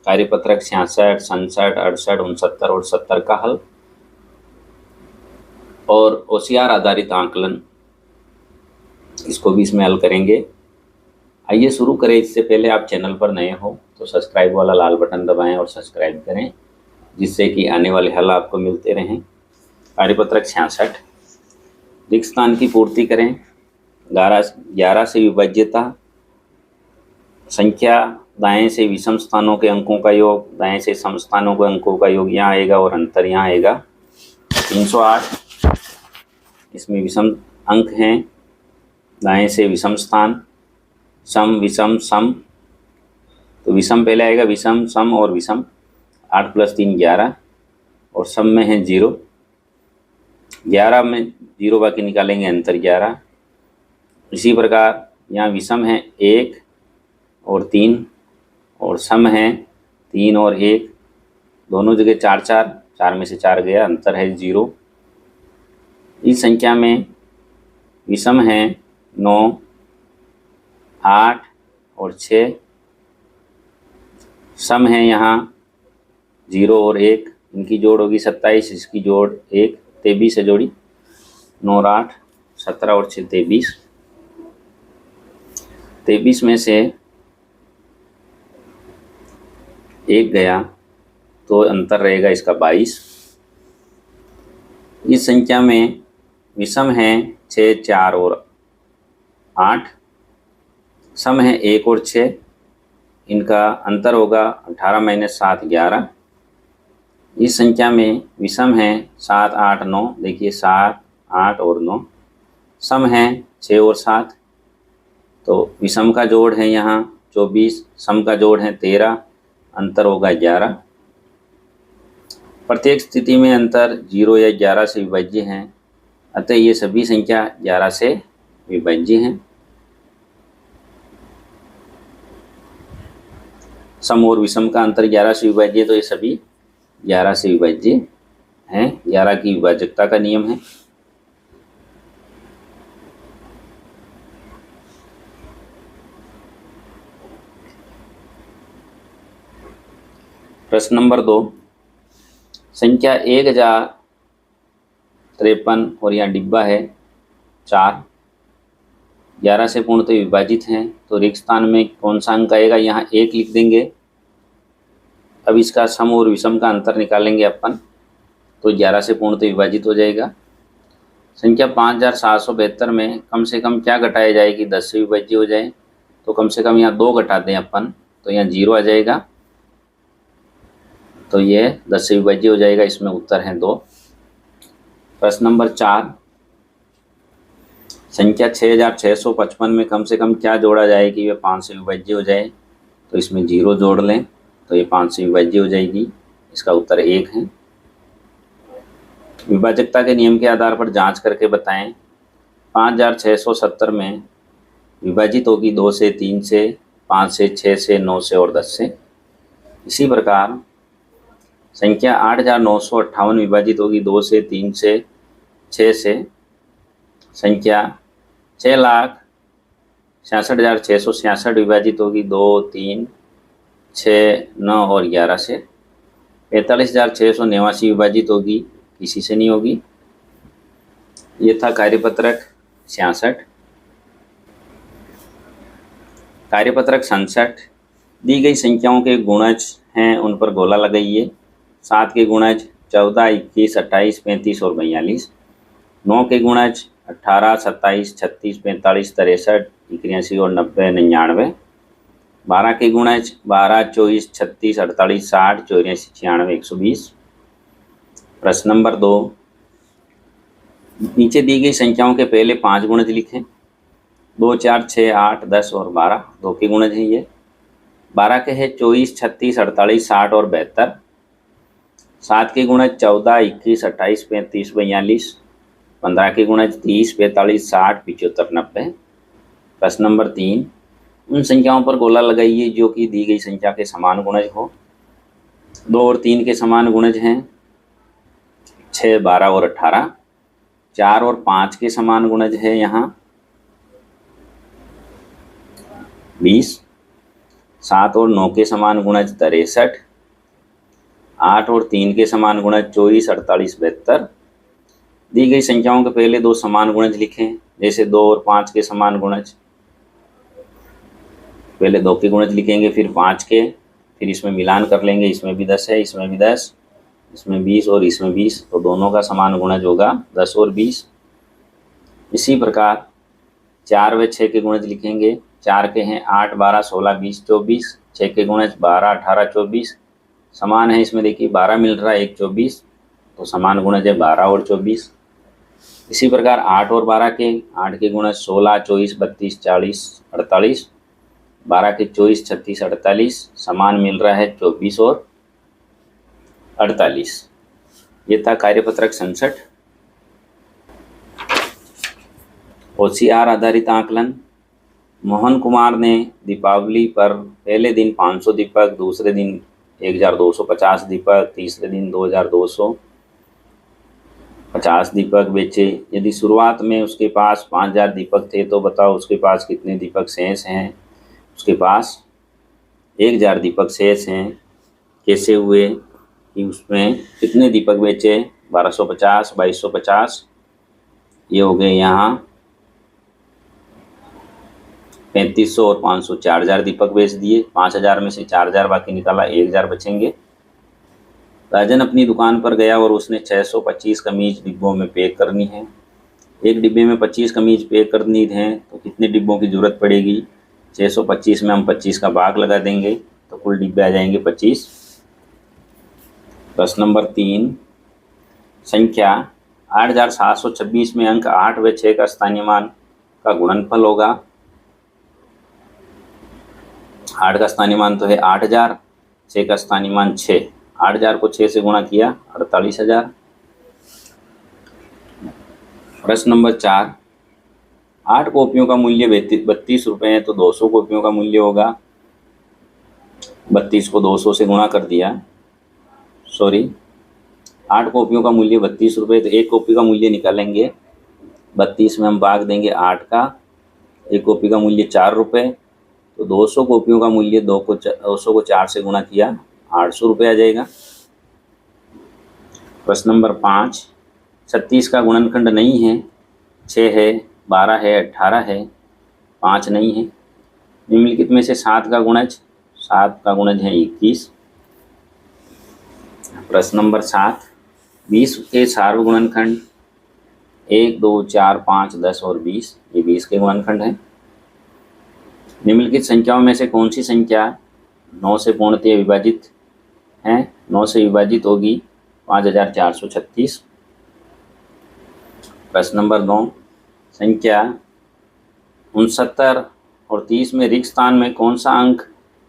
कार्यपत्रक 66, 67, 68, 69 और 70 का हल और OCR आधारित आकलन, इसको भी इसमें हल करेंगे। आइए शुरू करें। इससे पहले आप चैनल पर नए हो तो सब्सक्राइब वाला लाल बटन दबाएं और सब्सक्राइब करें, जिससे कि आने वाले हल आपको मिलते रहें। कार्यपत्रक 66, रिक्त स्थान की पूर्ति करें। 11 से विभाज्यता, संख्या दाएं से विषम स्थानों के अंकों का योग, दाएं से सम स्थानों के अंकों का योग यहाँ आएगा और अंतर यहाँ आएगा। 308, इसमें विषम अंक हैं, दाएं से विषम स्थान, सम विषम सम, तो विषम पहले आएगा, विषम सम और विषम। 8 + 3 11 और सम में है 0। 11 में 0 बाकी निकालेंगे, अंतर 11। इसी प्रकार यहाँ विषम है 1 और 3 और सम है 3 और 1, दोनों जगह 4 4, 4 में से 4 गया, अंतर है 0। इस संख्या में विषम है 9, 8 और 6, सम है यहाँ 0 और 1, इनकी जोड़ होगी 27, इसकी जोड़ 1, 23 है जोड़ी। 9 और 8 17 और 6 23। 23 में से 1 गया तो अंतर रहेगा इसका 22। इस संख्या में विषम है 6, 4 और 8, सम है 1 और 6, इनका अंतर होगा 18 - 7 11। इस संख्या में विषम है 7, 8, 9, देखिए 7, 8 और 9, सम है 6 और 7, तो विषम का जोड़ है यहाँ 24, सम का जोड़ है 13, अंतर होगा 11। प्रत्येक स्थिति में अंतर 0 या 11 से विभाज्य हैं, अतः ये सभी संख्या 11 से विभाज्य हैं। सम और विषम का अंतर 11 से विभाज्य है, तो ये सभी 11 से विभाज्य हैं। 11 की विभाजकता का नियम है। प्रश्न नंबर 2, संख्या 1053 और यहाँ डिब्बा है 4, 11 से पूर्णतः विभाजित हैं, तो रिक्त स्थान में कौन सा अंक आएगा, यहाँ 1 लिख देंगे। अब इसका सम और विषम का अंतर निकालेंगे अपन, तो 11 से पूर्णतः विभाजित हो जाएगा। संख्या 5772 में कम से कम क्या घटाया जाए कि 10 से विभाज्य हो जाए, तो कम से कम यहाँ 2 घटा दें अपन, तो यहाँ 0 आ जाएगा, तो ये 10 से विभाज्य हो जाएगा। इसमें उत्तर है 2। प्रश्न नंबर 4, संख्या 6655 में कम से कम क्या जोड़ा जाए कि वे 5 से विभाज्य हो जाए, तो इसमें 0 जोड़ लें, तो ये 5 से विभाज्य हो जाएगी। इसका उत्तर 1 है। विभाजकता के नियम के आधार पर जांच करके बताएं। 5670 में विभाजित होगी 2 से, 3 से, 5 से, 6 से, 9 से और 10 से। इसी प्रकार संख्या 8958 विभाजित होगी 2 से, 3 से, 6 से। संख्या 6,66,666 विभाजित होगी 2, 3, 6, 9 और 11 से। 45,689 विभाजित होगी, किसी से नहीं होगी। ये था कार्यपत्रक 66। कार्यपत्रक 67, दी गई संख्याओं के गुणज हैं, उन पर गोला लगाइए। 7 के गुणज 14, 21, 28, 35 और 42। 9 के गुणज 18, 27, 36, 45, 63, 81 और 90, 99। 12 के गुणज 12, 24, 36, 48, 60, 84, 96, 120। प्रश्न नंबर 2, नीचे दी गई संख्याओं के पहले 5 गुणज लिखें। 2, 4, 6, 8, 10 और 12, 2 के गुणज हैं ये। 12 के हैं 24, 36, 48, 60 और 72। 7 के गुणज 14, 21, 28, 35, 42। 15 के गुणज 30, 45, 60, 75, 90। प्रश्न नंबर 3, उन संख्याओं पर गोला लगाइए जो कि दी गई संख्या के समान गुणज हो। 2 और 3 के समान गुणज हैं 6, 12 और 18। 4 और 5 के समान गुणज है यहाँ 20। 7 और 9 के समान गुणज 63, 8 और 3 के समान गुणज 24, 48, 72। दी गई संख्याओं के पहले दो समान गुणज लिखें, जैसे 2 और 5 के समान गुणज। पहले 2 के गुणज लिखेंगे, फिर 5 के, फिर इसमें मिलान कर लेंगे, इसमें भी 10 है, इसमें भी 10, इसमें 20 और इसमें 20, तो दोनों का समान गुणज होगा 10 और 20। इसी प्रकार 4 व 6 के गुणज लिखेंगे। 4 के हैं 8, 12, 16, 20, 24। 6 के गुणज 12, 18, 24, समान है। इसमें देखिए 12 मिल रहा है, 1 24, तो समान गुणज है 12 और 24। इसी प्रकार 8 और 12 के, 8 के गुणज 16, 24, 32, 40, 48, 12 के 24, 36, 48, समान मिल रहा है 24 और 48। ये था कार्यपत्रक 67। होशियार आधारित आकलन। मोहन कुमार ने दीपावली पर पहले दिन 500 दीपक, दूसरे दिन 1250 दीपक, तीसरे दिन 2250 दीपक बेचे। यदि शुरुआत में उसके पास 5000 दीपक थे तो बताओ उसके पास कितने दीपक शेष हैं। उसके पास 1000 दीपक शेष हैं। कैसे हुए कि उसमें कितने दीपक बेचे, 1250, 2250, ये हो गए यहाँ 3500 और 500, 4000 दीपक बेच दिए। 5000 में से 4000 बाकी निकाला, 1000 बचेंगे। राजन अपनी दुकान पर गया और उसने 625 कमीज डिब्बों में पैक करनी है। एक डिब्बे में 25 कमीज पैक करनी है तो कितने डिब्बों की ज़रूरत पड़ेगी। 625 में हम 25 का भाग लगा देंगे तो कुल डिब्बे आ जाएंगे 25। प्रश्न नंबर 3, संख्या 8726 में अंक 8 व 6 का स्थानीय मान का गुणनफल होगा। 8 का स्थानीय मान तो है 8000, 6 का स्थानीय मान 6। 8000 को 6 से गुणा किया 48000। प्रश्न नंबर 4, 8 कॉपियों का मूल्य 32 रुपये है तो 200 कॉपियों का मूल्य होगा। 32 को 200 से गुणा कर दिया, 8 कॉपियों का मूल्य 32 रुपये, तो एक कॉपी का मूल्य निकालेंगे। 32 में हम भाग देंगे 8 का, एक कॉपी का मूल्य 4 रुपये, तो 200 कॉपियों का मूल्य 200 को 4 से गुणा किया 800 रुपये आ जाएगा। प्रश्न नंबर 5, 36 का गुणनखंड नहीं है, 6 है, 12 है, 18 है, 5 नहीं है। निम्नलिखित में से 7 का गुणज है 21। प्रश्न नंबर 7, 20 के सार्वगुणनखंड 1, 2, 4, 5, 10 और 20, ये 20 के गुणनखंड हैं। निम्नलिखित संख्याओं में से कौन सी संख्या 9 से पूर्णतः विभाजित है। 9 से विभाजित होगी 5436। प्रश्न नंबर 2, संख्या 69 और 30 में रिक्त स्थान में कौन सा अंक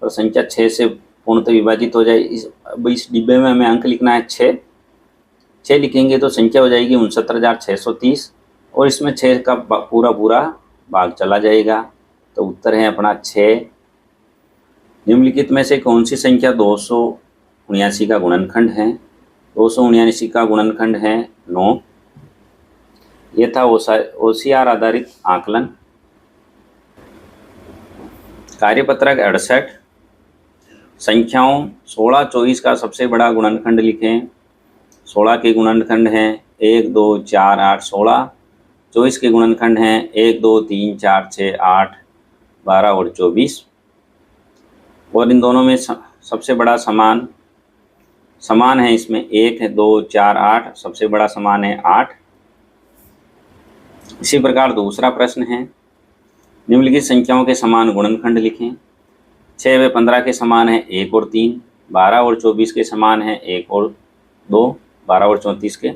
और संख्या 6 से पूर्णतः विभाजित हो जाए। इस डिब्बे में हमें अंक लिखना है 6 लिखेंगे तो संख्या हो जाएगी 69,630 और इसमें 6 का पूरा भाग चला जाएगा, तो उत्तर है अपना 6। निम्नलिखित में से कौन सी संख्या 279 का गुणनखंड है। 279 का गुणनखंड है 9। यह था होशियार आधारित आकलन। कार्यपत्रक 68, संख्याओं 16, 24 का सबसे बड़ा गुणनखंड लिखें। 16 के गुणनखंड हैं 1, 2, 4, 8, 16। 24 के गुणनखंड हैं 1, 2, 3, 4, 6, 8, 12 और 24। और इन दोनों में सबसे बड़ा समान है, इसमें 1 है, 2, 4, 8, सबसे बड़ा समान है 8। इसी प्रकार दूसरा प्रश्न है, निम्नलिखित संख्याओं के समान गुणनखंड लिखें। 6 व 15 के समान है 1 और 3। 12 और 24 के समान है 1 और 2। 12 और 34 के।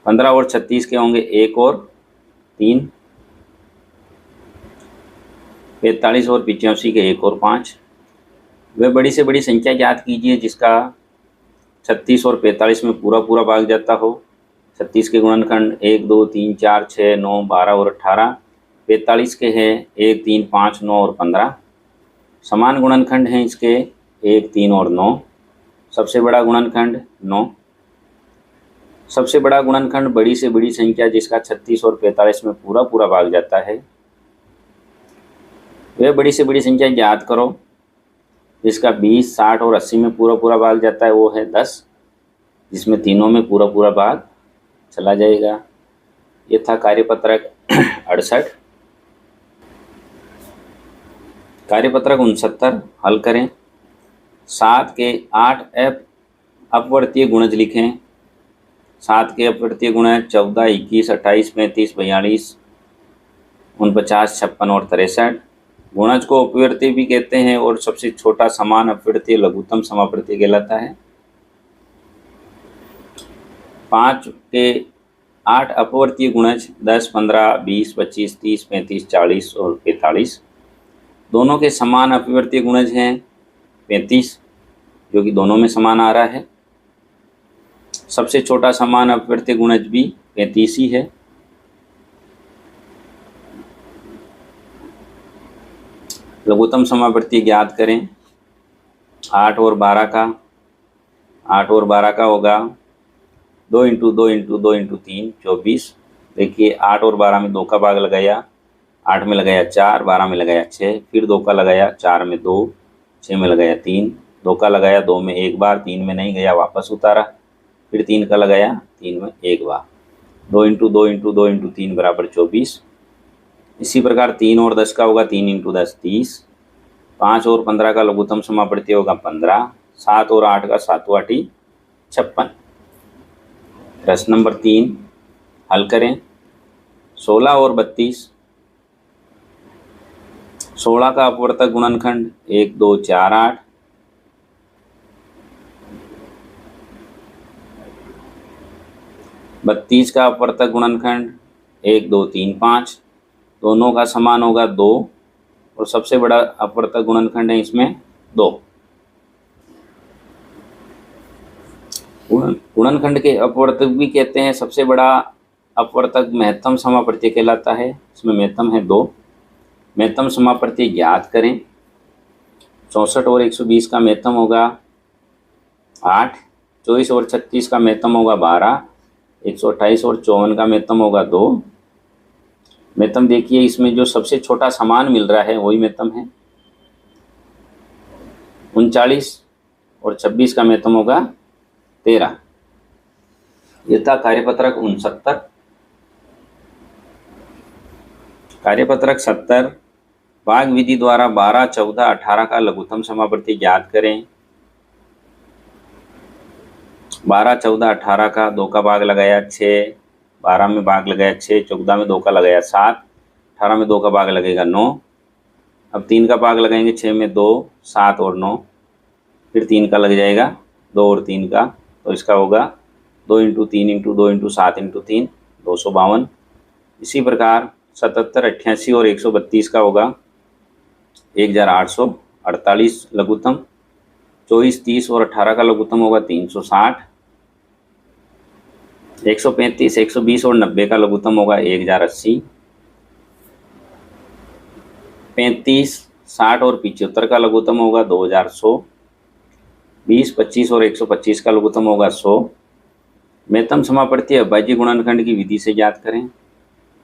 15 और 36 के होंगे 1 और 3। 45 और 85 के 1 और 5। वह बड़ी से बड़ी संख्या ज्ञात कीजिए जिसका 36 और 45 में पूरा भाग जाता हो। 36 के गुणनखंड 1, 2, 3, 4, 6, 9, 12 और 18। 45 के हैं 1, 3, 5, 9 और 15। समान गुणनखंड हैं इसके 1, 3 और 9। सबसे बड़ा गुणनखंड 9। सबसे बड़ा गुणनखंड बड़ी से बड़ी संख्या जिसका 36 और 45 में पूरा भाग जाता है। वह बड़ी से बड़ी संख्या ज्ञात करो जिसका 20, 60 और 80 में पूरा पूरा भाग जाता है वो है 10, जिसमें तीनों में पूरा पूरा भाग चला जाएगा। ये था कार्यपत्रक 68। कार्यपत्रक 69 हल करें। 7 के 8 अपवर्तीय गुणज लिखें। 7 के अपवर्तीय गुणज 14, 21, 28, 35, 42, 49, 56 और 63। गुणज को अपवर्तीय भी कहते हैं और सबसे छोटा समान अपवर्तीय लघुत्तम समावर्तीय कहलाता है। 5 के 8 अपवर्तीय गुणज 10, 15, 20, 25, 30, 35, 40 और 45। दोनों के समान अपवर्तीय गुणज हैं 35, जो कि दोनों में समान आ रहा है। सबसे छोटा समान अपवर्तीय गुणज भी 35 ही है। लघुत्तम समावर्तीय ज्ञात करें। 8 और 12 का 8 और 12 का होगा 2 इंटू 2 इंटू 2 इंटू 3 24। देखिए 8 और 12 में 2 का भाग लगाया, 8 में लगाया 4, 12 में लगाया 6, फिर 2 का लगाया, 4 में 2, 6 में लगाया 3, 2 का लगाया 2 में एक बार, 3 में नहीं गया वापस उतारा, फिर 3 का लगाया 3 में एक बार। 2 इंटू 2 इंटू 2 इंटू 3 बराबर 24। इसी प्रकार 3 और 10 का होगा 3 इंटू 10 30। 5 और 15 का लघुत्तम समावर्तीय होगा 15। 7 और 8 का 7 8 56। प्रश्न नंबर 3 हल करें। 16 और 32। 16 का अपवर्तक गुणनखंड 1 2 4 8। 32 का अपवर्तक गुणनखंड 1 2 3 5। दोनों का समान होगा 2 और सबसे बड़ा अपवर्तक गुणनखंड है इसमें 2। गुणनखंड के अपवर्तक भी कहते हैं। सबसे बड़ा अपवर्तक महत्तम समावर्तीय कहलाता है। इसमें महत्तम है 2। महत्तम समावर्तीय ज्ञात करें। 64 और 120 का महत्तम होगा 8। 24 और 36 का महत्तम होगा 12। 128 और 54 का महत्तम होगा 2। महत्तम देखिए इसमें जो सबसे छोटा समान मिल रहा है वही महत्तम है। 39 और 26 का महत्तम होगा 13। यह था कार्यपत्रक 69। कार्यपत्रक 70 भाग विधि द्वारा 12, 14, 18 का लघुत्तम समावर्ती ज्ञात करें। 12, 14, 18 का 2 का भाग लगाया 6, 12 में भाग लगाया 6, 14 में 2 का लगाया 7, 18 में 2 का भाग लगेगा 9। अब 3 का भाग लगाएंगे 6 में 2, 7 और 9, फिर 3 का लग जाएगा 2 और 3 का, तो इसका होगा 2 इंटू 3 इंटू 2 इंटू 7 इंटू 3 252। इसी प्रकार 77, 88 और 132 का होगा 1848 लघुत्तम। 24, 30 और 18 का लघुत्तम होगा 360। 135, 120 और 90 का लघुत्तम होगा 1080। 35, 60 और 75 का लघुत्तम होगा 2100। 20, 25 और 125 का लघुत्तम होगा 100। महत्तम समावर्ती अभाज्य गुणनखंड की विधि से ज्ञात करें।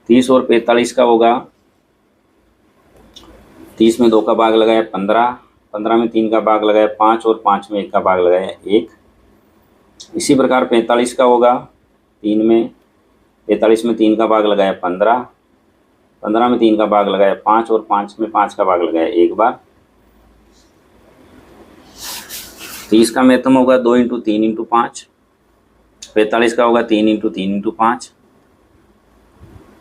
30 और 45 का होगा 30 में 2 का भाग लगाया 15, 15 में 3 का भाग लगाया 5 और 5 में 1 का भाग लगाया 1। इसी प्रकार 45 का होगा 3 में 45 में 3 का भाग लगाया 15, 15 में 3 का भाग लगाया 5 और 5 में 5 का भाग लगाया एक बार। 30 का महत्तम होगा 2 इंटू 3 इंटू 5। 45 का होगा 3 इंटू 3 इंटू 5।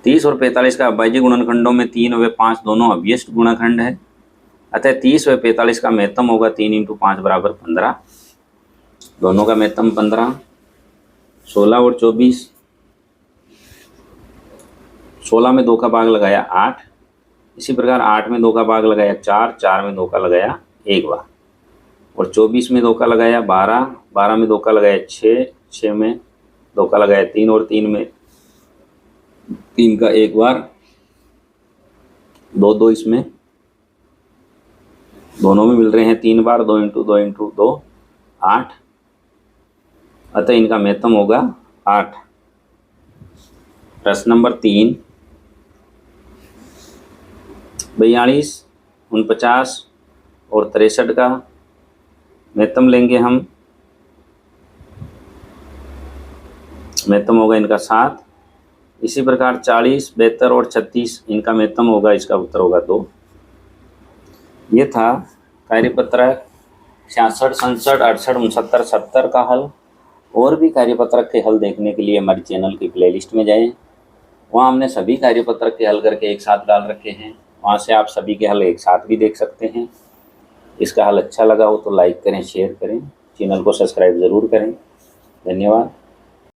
30 और 45 का अभाज्य गुणनखंडों में 3 व 5 दोनों अव्यस्त गुणनखंड है, अतः 30 व 45 का महत्तम होगा 3 इंटू 5 बराबर 15। दोनों का महत्तम 15। 16 और 24। 16 में 2 का भाग लगाया 8। इसी प्रकार 8 में 2 का भाग लगाया 4, 4 में 2 का लगाया एक बार। और 24 में 2 का लगाया 12, 12 में 2 का लगाया 6, 6 में 2 का लगाया 3 और 3 में 3 का एक बार। 2 2 इसमें दोनों में मिल रहे हैं 3 बार। 2 इंटू 2 इंटू 2 8, अतः इनका महत्तम होगा 8। प्रश्न नंबर 3 42, 49 और 63 का महत्तम लेंगे हम, महत्तम होगा इनका 7। इसी प्रकार 40, 72 और 36 इनका महत्तम होगा, इसका उत्तर होगा 2। ये था कार्यपत्रक 66, 67, 68, 69, 70 का हल। और भी कार्यपत्रक के हल देखने के लिए हमारे चैनल की प्लेलिस्ट में जाएं, वहाँ हमने सभी कार्यपत्रक के हल करके एक साथ डाल रखे हैं, वहाँ से आप सभी के हल एक साथ भी देख सकते हैं। इसका हल अच्छा लगा हो तो लाइक करें, शेयर करें, चैनल को सब्सक्राइब ज़रूर करें। धन्यवाद।